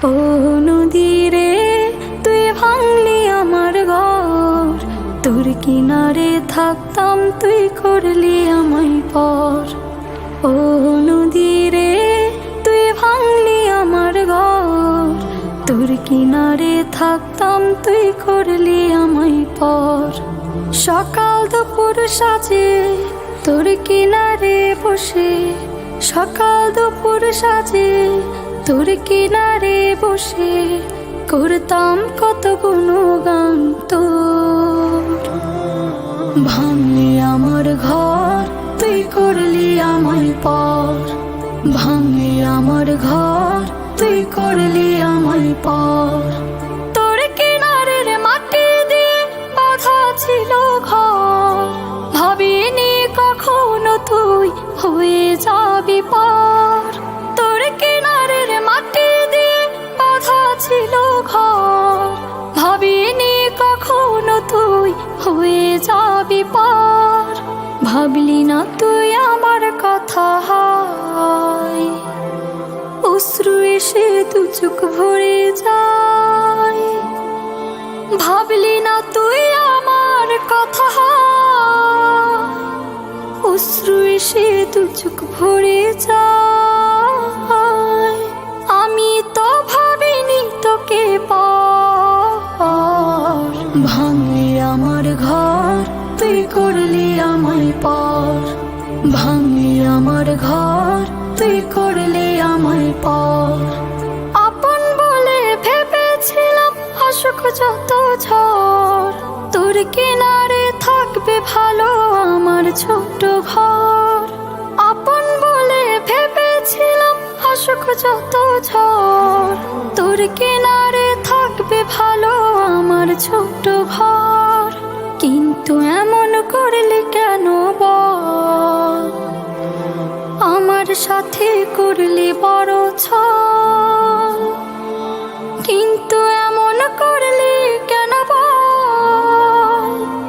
ও নদী রে, তুই ভাঙলি আমার ঘর, তোর কিনারে থাকতাম তুই করলি আমায় পর। ও নদী রে, তুই ভাঙলি আমার ঘর, তোর কিনারে থাকতাম তুই করলি আমায় পর। সকাল দুপুর সাজে তোর কিনারে বসে, সকাল দুপুর সাজে তোর কিনারে বসে, করতাম কত গুণগান তোর। ভাঙলি আমার ঘর, তুই করলি আমায় পর। ভাঙলি আমার ঘর, তুই করলি আমায় পর। তোর কিনারের মাটি দিয়ে বাঁধা ছিল ঘর, ভাবিনি কখনো তুই হয়ে যাবি পার। তোর কিনারের মাটি দিয়ে বাঁধা ছিল ঘর, ভাবিনি কখনো তুই হয়ে যাবি পার। ভাবলি না তুই আমার কথা, হায় অশ্রু এসে দু চোখ ভরে যায়। ভাবলি না তুই আমার কথা, অশ্রু এসে দু চোখ ভরে যায়। আমি তো ভাবিনি তোকে পার। ভাঙলি আমার ঘর, তুই করলি আমায় পর। ভাঙলি আমার ঘর, তুই করলি আমায় পর। আপন বলে ভেবেছিলাম আসুক যত ঝড়, তোর কিনারে থাকবে ভালো আমার ছোট্ট ঘর। আপন বলে ভেবেছিলাম আসুক যত ঝড়, তোর কিনারে থাকবে ভালো আমার ছোট্ট ঘর। কিন্তু এমন করলি কেন বল, আমার সাথে করলি বড় ছল।